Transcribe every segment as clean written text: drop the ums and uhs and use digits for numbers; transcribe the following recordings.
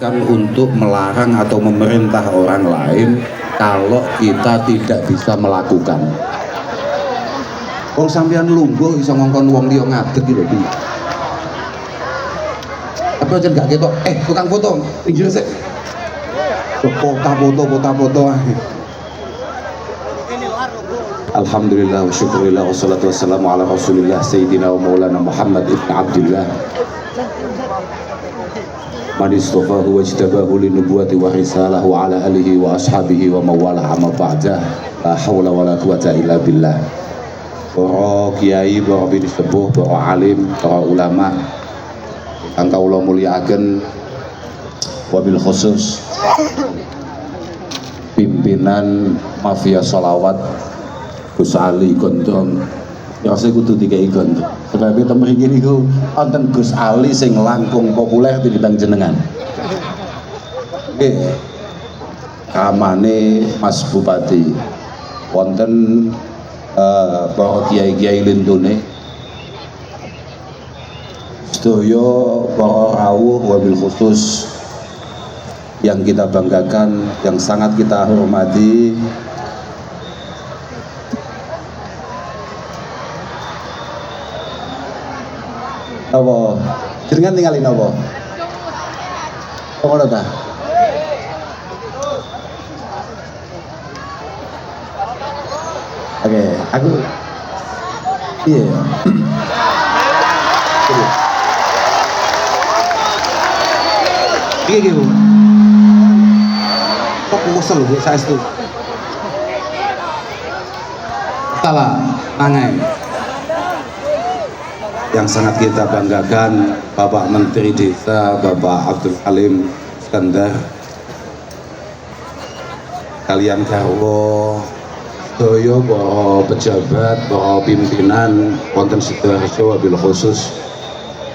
bukan untuk melarang atau memerintah orang lain kalau kita tidak bisa melakukan. Wong sampeyan lungguh iso ngongkon wong liya ngadeg iki lho piye. Apa aja gak ketok, tukang foto, pinggir sik. Foto ae. Alhamdulillah wa syukurillah wa salatu wassalamu ala rasulillah sayyidina wa maulana Muhammad ibn Abdillah man istafahu wa ijtabahu li nubuwati wa risalahu ala alihi wa ashabihi wa mawala amma ba'dah la hawla wa la quwata illa billah. Para kiai, para bini sepuh, para alim, para ulama kang kawula mulyakaken, wabil khusus pimpinan mafia sholawat Gus Ali Gondrong. Ya saya kudu dikai gondrong. Sebab itu mriki niku wonten Gus Ali sing langkung populer tinimbang jenengan. Nggih. Kamane Mas Bupati. Wonten para kiai-kiai lintune. Sedaya para rawuh wabil khusus yang kita banggakan, yang sangat kita hormati, apa? Jenengan tinggalin apa? Ngono ta? Oke, aku iya. Iki Bu. Kok kesel Bu saestu. Salah, nangai. Yang sangat kita banggakan Bapak Menteri Desa, Bapak Abdul Halim Iskandar, kalian garwa sedaya para pejabat, para pimpinan wonten Sidoarjo wabil khusus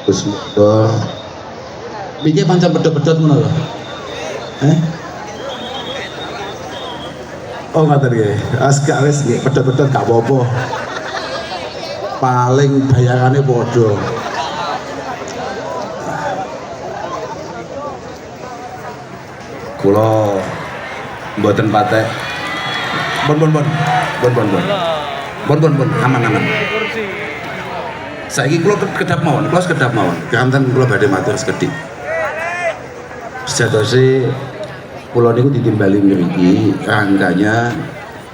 Gus Mudor. Iki pancen pedhot-pedhot ngono lho. Oh ngoten nggih. Gak wis nggih pedhot-pedhot gak apa-apa. Paling bayarannya bodoh. Kula mboten patek. Bon, aman. Saiki kula kedap mawon, kanten kula badhe matur sekedhik. Sejatose kula niku ditimbali mriki rangkanya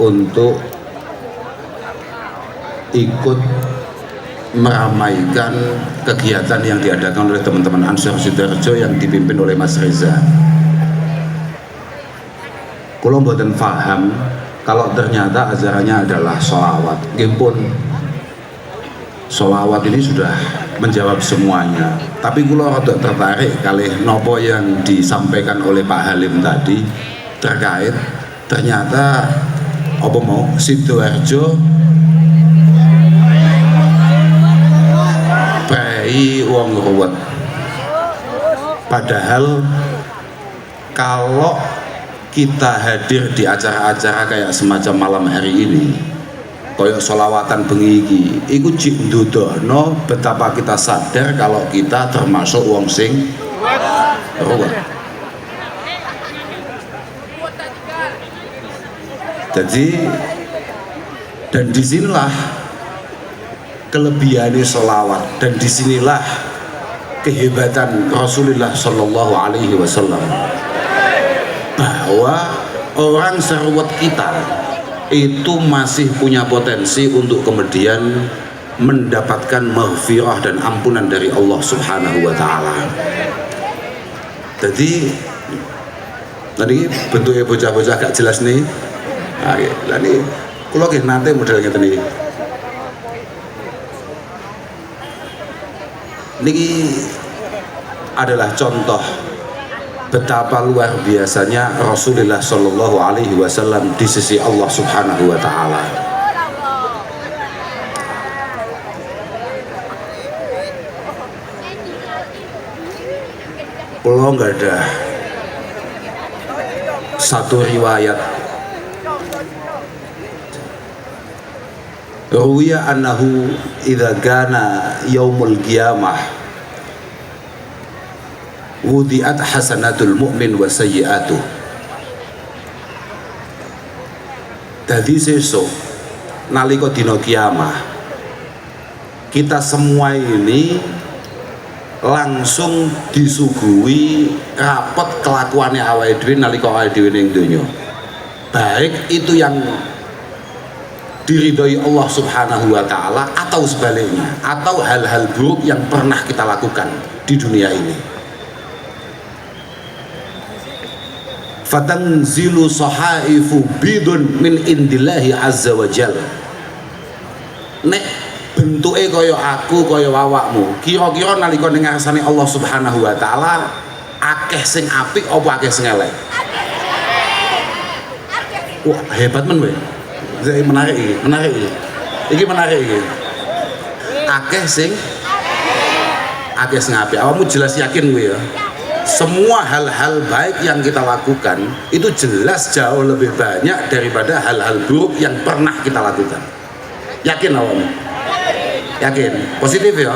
untuk ikut meramaikan kegiatan yang diadakan oleh teman-teman Ansor Sidoarjo yang dipimpin oleh Mas Reza. Kula mboten paham kalau ternyata ajarannya adalah sholawat. Nggih sholawat ini sudah menjawab semuanya. Tapi kula rada tertarik kalih nopo yang disampaikan oleh Pak Halim tadi terkait ternyata apa mau Sidoarjo wong ruwet. Padahal kalau kita hadir di acara-acara kayak semacam malam hari ini, koyok sholawatan bengi iki, iku jik ndudono betapa kita sadar kalau kita termasuk wong sing ruwet. Jadi dan disinilah kelebihannya sholawat, dan disinilah kehebatan Rasulullah Shallallahu Alaihi Wasallam, bahwa orang seruat kita itu masih punya potensi untuk kemudian mendapatkan maghfirah dan ampunan dari Allah Subhanahu Wa Taala. Jadi tadi bentuknya bocah-bocah gak jelas nih. Nah, ini kalau nanti modelnya tadi. Ini adalah contoh betapa luar biasanya Rasulullah Shallallahu Alaihi Wasallam di sisi Allah Subhanahu Wa Taala. Kalau nggak ada satu riwayat ruwiya annahu idza kana yaumul qiyamah wudi'at hasanatul mu'min wa sayyi'atuh. Dadi sesuk nalika dina kiamah kita semua ini langsung disuguhi rapot kelakuannya awake dhewe nalika awake dhewe ning donya. Baik itu yang diridhoi Allah Subhanahu wa taala atau sebaliknya, atau hal-hal buruk yang pernah kita lakukan di dunia ini. Fatanzilu sahaifu bidun min indillahi azza wa jalla. Nek bentuke kaya aku kaya awakmu, kira-kira nalika ning ngarsane Allah Subhanahu wa taala akeh sing apik apa akeh sing elek? Wah, hebat men kowe. Iki menarik iki, menarik iki. Iki menarik iki. Akeh sing apik. Awakmu jelas yakin kowe ya? Semua hal-hal baik yang kita lakukan itu jelas jauh lebih banyak daripada hal-hal buruk yang pernah kita lakukan. Yakin awakmu? Yakin? Positif ya?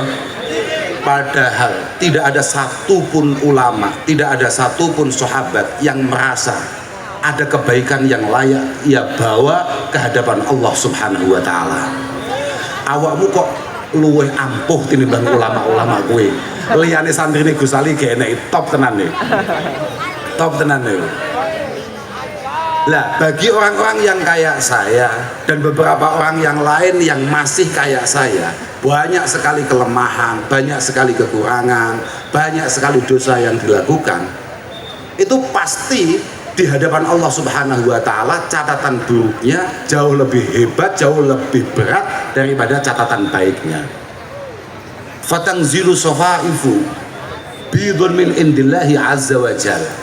Padahal tidak ada satupun ulama, tidak ada satupun sahabat yang merasa ada kebaikan yang layak ia bawa ke hadapan Allah Subhanahu wa taala. Awakmu kok luwih ampuh tinimbang ulama-ulama kowe. Liyane santrine Gus Ali gene top tenan nih. Top tenan nih. Lah, bagi orang-orang yang kayak saya dan beberapa orang yang lain yang masih kayak saya, banyak sekali kelemahan, banyak sekali kekurangan, banyak sekali dosa yang dilakukan. Itu pasti di hadapan Allah Subhanahu wa taala catatan buruknya jauh lebih hebat, jauh lebih berat daripada catatan baiknya. Fatanzilu safaifu bidun min indillahi azza wa jalla.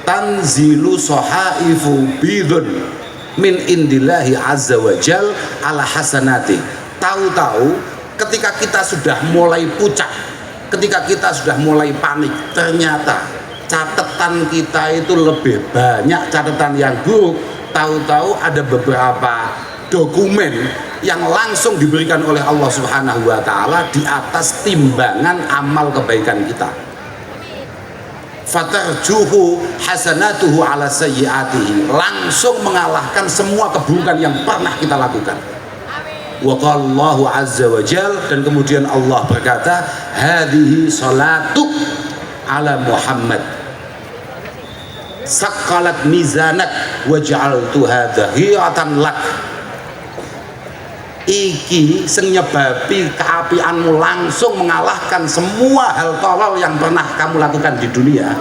Fatanzilu safaifu bidun min indillahi azza wa jalla ala hasanati. Tahu-tahu ketika kita sudah mulai pucat, ketika kita sudah mulai panik, ternyata catatan kita itu lebih banyak catatan yang buruk. Tahu-tahu ada beberapa dokumen yang langsung diberikan oleh Allah Subhanahu wa taala di atas timbangan amal kebaikan kita. Fatarjuhu hasanatuhu ala sayyiatihi, langsung mengalahkan semua keburukan yang pernah kita lakukan. Wa qala Allahu azza wa jalla, dan kemudian Allah berkata, hadhihi salatuk ala Muhammad saqalat mizanak wa ja'altuha dhahiratan lak. Iki sing nyebabi keapianmu langsung mengalahkan semua hal tolol yang pernah kamu lakukan di dunia,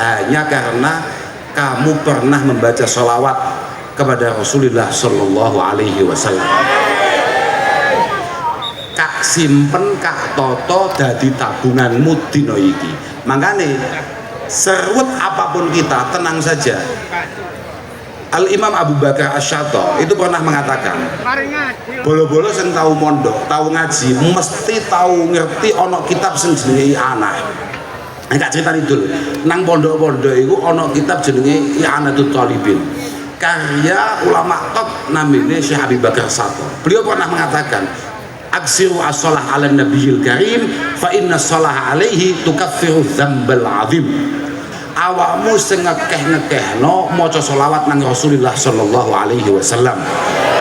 hanya karena kamu pernah membaca sholawat kepada Rasulullah Shallallahu Alaihi Wasallam. Kak simpen, kak toto dadi tabunganmu dino iki. Makanya serut apapun kita, tenang saja. Al-Imam Abu Bakar Asy-Syatta itu pernah mengatakan, bolo-bolo sing tahu mondok, tahu ngaji, mesti tahu ngerti ono kitab sing jenenge I'anah. Nek cerita dulu, nang pondok-pondok iku ono kitab jenenge I'anatut Thalibin. Karya ulama top namanya Syekh Abu Bakar Asy-Syatta. Beliau pernah mengatakan, aksiru as-shalah 'ala nabiyil karim fa inna shalah 'alaihi tukaffiru dzambal 'adzim. Awakmu sing ngekeh-ngekehno maca selawat nang Rasulullah Shallallahu Alaihi Wasallam.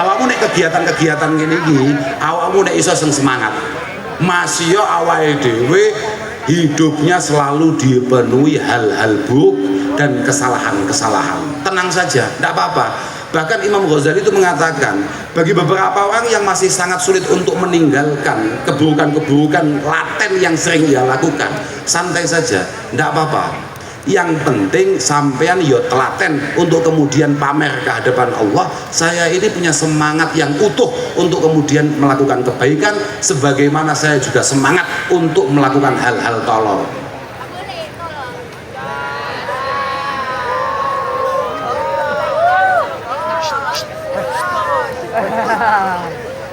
Awakmu nek kegiatan-kegiatan ngene iki, awakmu nek iso sing semangat. Masih yo awake dhewe hidupnya selalu dipenuhi hal-hal buruk dan kesalahan-kesalahan. Tenang saja, tidak apa-apa. Bahkan Imam Ghazali itu mengatakan, bagi beberapa orang yang masih sangat sulit untuk meninggalkan keburukan-keburukan laten yang sering ia lakukan, santai saja, tidak apa-apa. Yang penting sampean yo telaten untuk kemudian pamer ke hadapan Allah, saya ini punya semangat yang utuh untuk kemudian melakukan kebaikan, sebagaimana saya juga semangat untuk melakukan hal-hal tolol.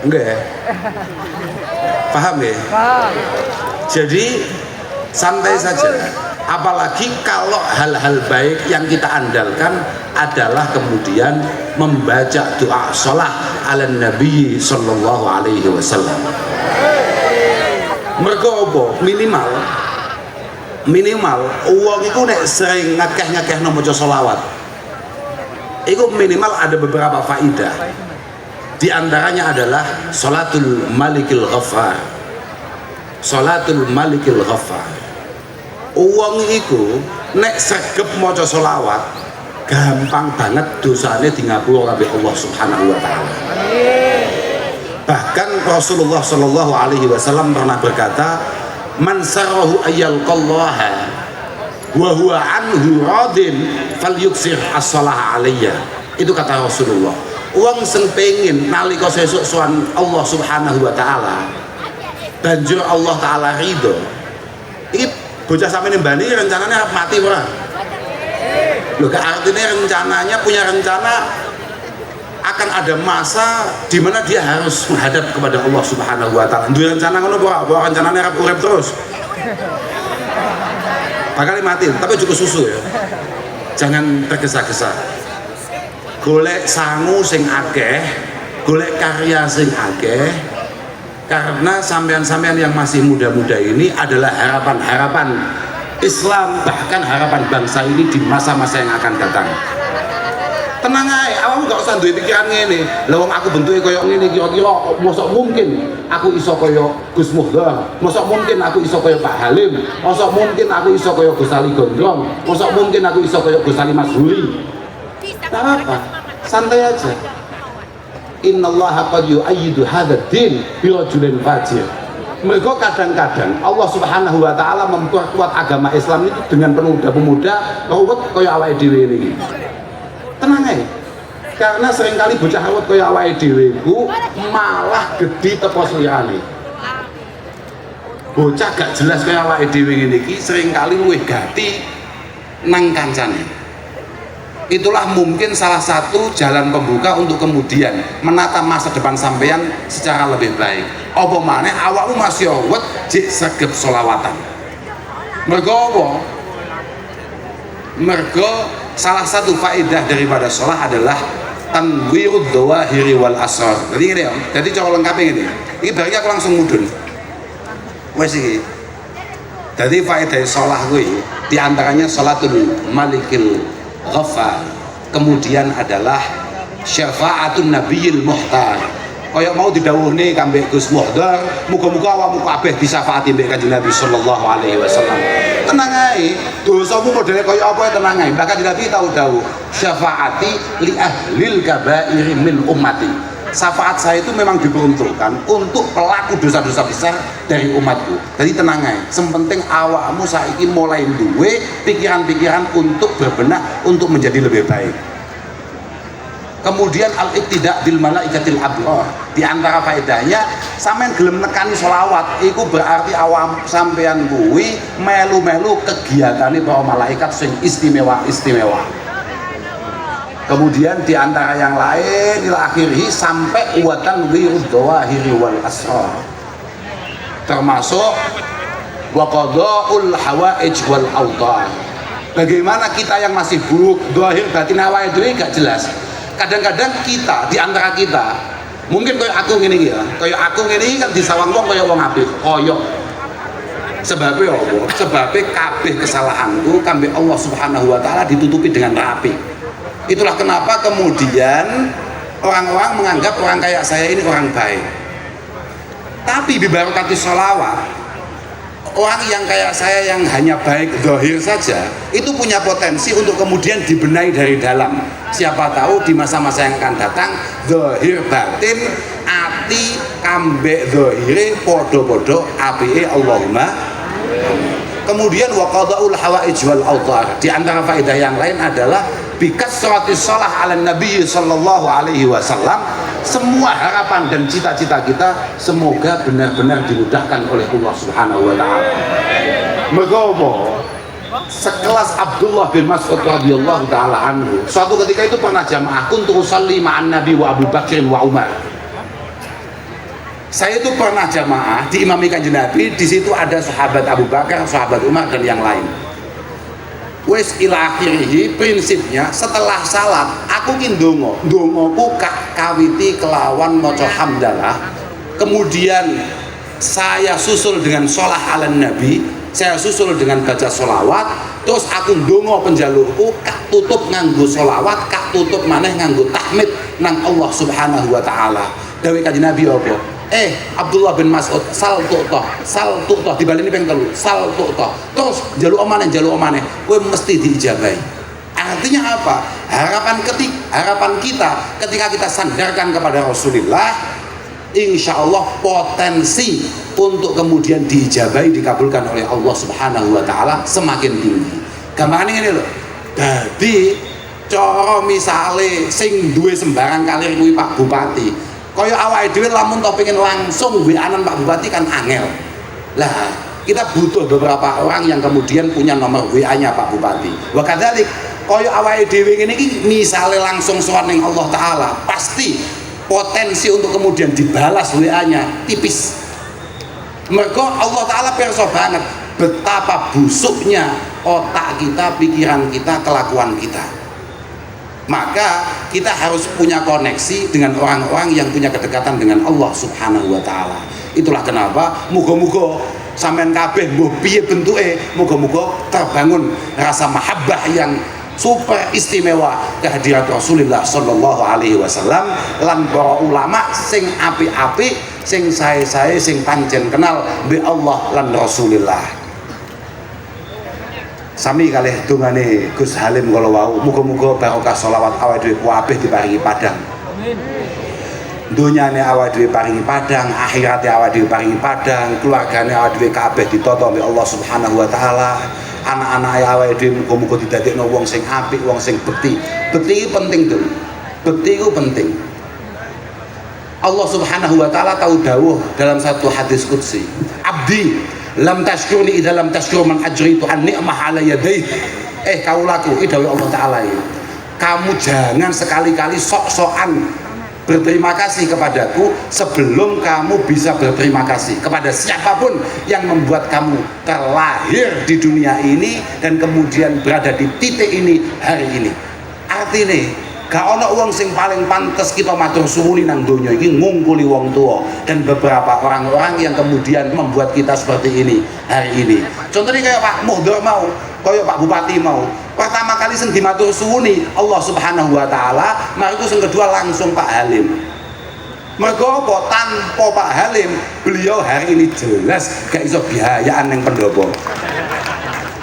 Enggak ya? Paham ya? Paham. Jadi santai saja. Apalagi kalau hal-hal baik yang kita andalkan adalah kemudian membaca doa sholat ala Nabi Sallallahu Alaihi Wasallam. Mergo apa? Minimal minimal uang itu nek sering ngakeh-ngakeh maca selawat itu minimal ada beberapa faidah. Di antaranya adalah salatul malikil ghaffar. Salatul malikil ghaffar. Uang itu nek sregep maca selawat gampang banget dosanya di ngapura oleh Allah Subhanahu wa taala. Bahkan Rasulullah Shallallahu alaihi wasallam pernah berkata, "Man sarahu ayyalqallaha wa huwa anhu radin falyuksir as-salah alayya." Itu kata Rasulullah. Uang sing pengin nalika sesuk sowan Allah Subhanahu wa taala banjur Allah taala ridho. Iki bocah sampeyan mbani rencananya mati ora? Loh, artinya rencananya punya rencana akan ada masa di mana dia harus menghadap kepada Allah Subhanahu wa taala. Duwe rencana ngono apa rencananya arep urip terus? Bakal mati, tapi juga susu ya. Jangan tergesa-gesa. Golek sangu sing akeh, golek karya sing akeh, karena sampean-sampean yang masih muda-muda ini adalah harapan-harapan Islam, bahkan harapan bangsa ini di masa-masa yang akan datang. Tenang aja, awakmu gak usah duwe pikiran ngene. Lah wong aku bentuke koyo ngene kira-kira mosok mungkin aku iso koyo Gus Muhdar, mosok mungkin aku iso koyo Pak Halim, mosok mungkin aku iso koyo Gus Ali Gondrong, mosok mungkin aku iso koyo Gus Ali Mazhuri. Tak apa, santai aja. Innallaha qad yu'ayyidu hadzal din bi rajulin fajir. Mereka kadang-kadang Allah Subhanahu wa taala memperkuat agama Islam itu dengan pemuda-pemuda ruwet kaya awake dhewe iki. Tenang aja. Karena seringkali bocah ruwet kaya awake dhewe iku malah gedhi tepo sliyane. Bocah gak jelas kaya awake dhewe ngene iki seringkali luwih gati nang kancane. Itulah mungkin salah satu jalan pembuka untuk kemudian menata masa depan sampean secara lebih baik. Apa maneh awakmu masih awet jek sregep sholawatan. Mergo apa? Mergo salah satu faedah daripada sholat adalah tanwirud dhawahiri wal asrar. Jadi ngene ya. Jadi cara lengkapnya ngene. Iki bareng aku langsung mudhun. Wes iki. Jadi faedah sholat kuwi di antaranya sholatul malikil Ghaffar, kemudian adalah syafa'atun nabiyil muhtar. Kayak mau didhawuhne kambek Gus Muhdar, muga-muga awakmu kabeh disyafaati mbek Kanjeng Nabi sallallahu alaihi wasallam. Tenang ae, dosamu modele kaya apa tenang ae. Bahkan Nabi tahu dawuh, syafaati li ahlil kabairi min ummati. Syafaat saya itu memang diperuntukkan untuk pelaku dosa-dosa besar dari umatku. Jadi tenang aja, sementing awakmu saiki mulai duwe pikiran-pikiran untuk berbenah, untuk menjadi lebih baik. Kemudian al-iqtida bil malaikatil abrar. Di antara faedahnya, sampean gelem nekani sholawat, itu berarti awam sampean kuwi melu-melu kegiatane para malaikat sing istimewa-istimewa. Kemudian di antara yang lain ila akhirih sampai watan wirud dhawahiri wal asrar. Termasuk wa qada'ul hawaij wal awtar. Bagaimana kita yang masih buruk dhahir batin awake dhewe gak jelas. Kadang-kadang kita di antara kita mungkin kayak aku ngene iki ya, kayak aku ngene iki kan disawang wong kaya wong apik, koyok. Sebabnya apa? Sebabnya kabeh kesalahanku kambek Allah Subhanahu wa taala ditutupi dengan rapi. Itulah kenapa kemudian orang-orang menganggap orang kayak saya ini orang baik. Tapi bibarokati sholawat, orang yang kayak saya yang hanya baik zahir saja itu punya potensi untuk kemudian dibenahi dari dalam. Siapa tahu di masa-masa yang akan datang zahir batin ati kambek zahire podo-podo apike Allahumma. Kemudian wa qadaul hawaij wal awtar. Di antara faedah yang lain adalah bikasratis shalah ala nabi sallallahu alaihi wasallam, semua harapan dan cita-cita kita semoga benar-benar dimudahkan oleh Allah Subhanahu wa taala. Megowo sekelas Abdullah bin Mas'ud radhiyallahu taala anhu suatu ketika itu pernah jamaah kuntu usalli ma'an nabi wa Abu Bakr wa Umar. Saya itu pernah jamaah diimami Kanjeng Nabi, di situ ada sahabat Abu Bakar, sahabat Umar dan yang lain. Wes ila akhirih, prinsipnya setelah salat aku ki ndongaku kawiti kelawan maca hamdalah, kemudian saya susul dengan sholah ala nabi, saya susul dengan baca sholawat, terus aku ndonga penjalukku, kak tutup nganggo sholawat, kak tutup maneh nganggo tahmid nang Allah subhanahu wa ta'ala. Dawuh Kanjeng Nabi apa? Abdullah bin Mas'ud, sal tu'toh dibaleni ping 3, sal tu'toh. Terus njaluk maneh, kowe mesti diijabahi. Artinya apa? Harapan kita ketika kita sandarkan kepada Rasulullah, insya Allah potensi untuk kemudian diijabahi, dikabulkan oleh Allah subhanahu wa ta'ala semakin tinggi. Gampangannya ini loh, jadi cara misale sing duwe sembarang kalir kuwi Pak Bupati, kaya awake dhewe lamun to pengen langsung WA-an Pak Bupati kan angel. Lah, kita butuh beberapa orang yang kemudian punya nomor WA-nya Pak Bupati. Wa kadzalik kaya awake dhewe ngene iki misale langsung sowan ning Allah taala, pasti potensi untuk kemudian dibalas WA-nya tipis. Mergo Allah taala pirsa banget betapa busuknya otak kita, pikiran kita, kelakuan kita. Maka kita harus punya koneksi dengan orang-orang yang punya kedekatan dengan Allah subhanahu wa ta'ala. Itulah kenapa muga-muga sampean kabeh mbuh piye bentuke, muga-muga terbangun rasa mahabbah yang super istimewa kehadirat Rasulullah sallallahu alaihi wasallam lan para ulama sing apik-apik, sing sae-sae, sing pancen kenal mbek Allah lan Rasulullah. Sami kalih dongane Gus Halim kala wau, muga-muga barokah sholawat awake dhewe kabeh diparingi padhang. Dunyane awake dhewe paringi padhang, akhirate awake dhewe paringi padhang, keluargane awake dhewe kabeh ditata oleh Allah Subhanahu wa taala. Anak-anak awake dhewe muga-muga didadekno wong sing apik, wong sing bekti. Bekti penting tuh. Bekti itu penting. Allah Subhanahu wa taala tahu dawuh dalam satu hadis qudsi, "Abdi lam tashkurni idza lam tashkur man ajritu an ni'mah ala yadayh." Kaulaku, dawuh Allah taala ini, kamu jangan sekali-kali sok-sokan berterima kasih kepadaku sebelum kamu bisa berterima kasih kepada siapapun yang membuat kamu terlahir di dunia ini dan kemudian berada di titik ini hari ini. Artinya gak ono wong sing paling pantes kita matur suwuni nang donya iki ngungkuli wong tua dan beberapa orang-orang yang kemudian membuat kita seperti ini hari ini. Contohnya kayak Pak Muhdor mau, kayak Pak Bupati mau. Pertama kali sing dimatur suwuni Allah Subhanahu wa taala, mariku sing kedua langsung Pak Halim. Mergo apa? Tanpa Pak Halim, beliau hari ini jelas gak iso biayaan ning pendopo.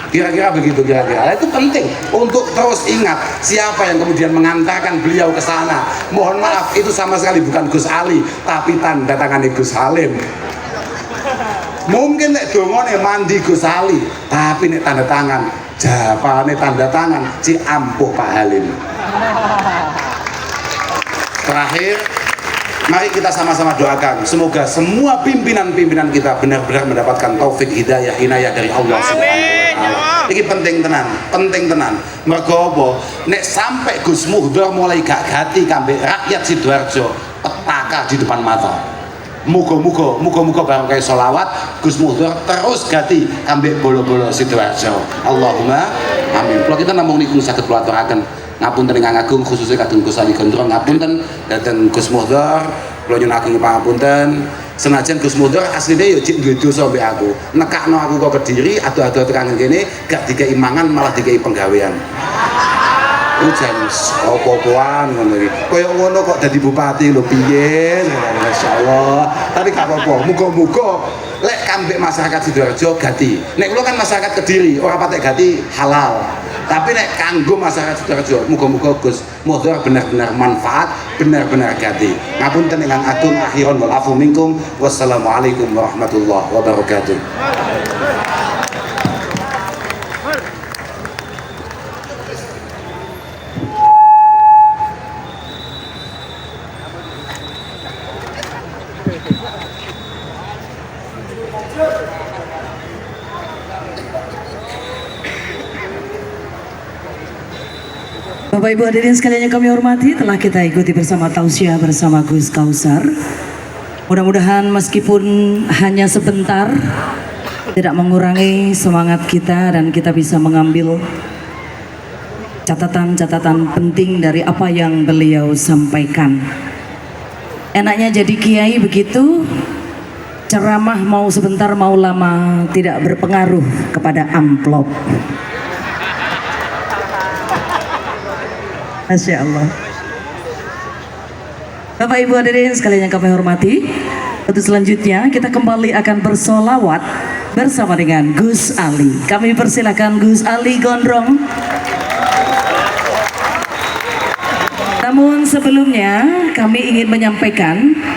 Kira-kira begitu, kira-kira. Itu penting untuk terus ingat siapa yang kemudian mengantarkan beliau ke sana. Mohon maaf, itu sama sekali bukan Gus Ali, tapi tanda tangannya Gus Halim. Mungkin nek dongone mandi Gus Ali, tapi nek tanda tangan, japane tanda tangan si ampuh Pak Halim. Terakhir, mari kita sama-sama doakan semoga semua pimpinan-pimpinan kita benar-benar mendapatkan taufik hidayah inayah dari Allah Subhanahu wa taala. Ini penting tenan. Mergo apa? Nek sampai Gus Muhdor mulai gak gati kambek rakyat Sidoarjo, petaka di depan mata. Muga-muga barokah sholawat Gus Muhdor terus gati kambek bolo-bolo Sidoarjo. Allahumma amin. Kalau kita namung niku saged kula aturaken ngapunten ingkang agung khususnya kadung Gus Ali Gondrong, ngapunten dhateng Gus Muhdor, kula nyuwun ageng pangapunten. Senajan Gus Muhdor asline ya cek duwe dosa mbek aku. Nekakno aku kok Kediri, adu-adu tekan kene gak dikei mangan malah dikei penggawean. Ujan apa-apaan ngono iki. Kaya ngono kok dadi bupati lho piye? Masyaallah. Tapi gak apa-apa. Muga-muga lek kambek masyarakat Sidoarjo gati. Nek kula kan masyarakat Kediri, ora patek gati halal. Tapi nek kanggo masyarakat Sidoarjo, muga-muga Gus Muhdor benar-benar manfaat, benar-benar gati. Ngapunten ingkang agung, akhiron wal afu minkum. Wassalamualaikum warahmatullahi wabarakatuh. Bapak Ibu hadirin sekalian yang kami hormati, telah kita ikuti bersama tausiah bersama Gus Kausar. Mudah-mudahan meskipun hanya sebentar tidak mengurangi semangat kita dan kita bisa mengambil catatan-catatan penting dari apa yang beliau sampaikan. Enaknya jadi kiai begitu, ceramah mau sebentar mau lama tidak berpengaruh kepada amplop. Masya Allah. Bapak Ibu hadirin sekalian yang kami hormati, untuk selanjutnya kita kembali akan bersolawat bersama dengan Gus Ali. Kami persilakan Gus Ali Gondrong. Namun sebelumnya kami ingin menyampaikan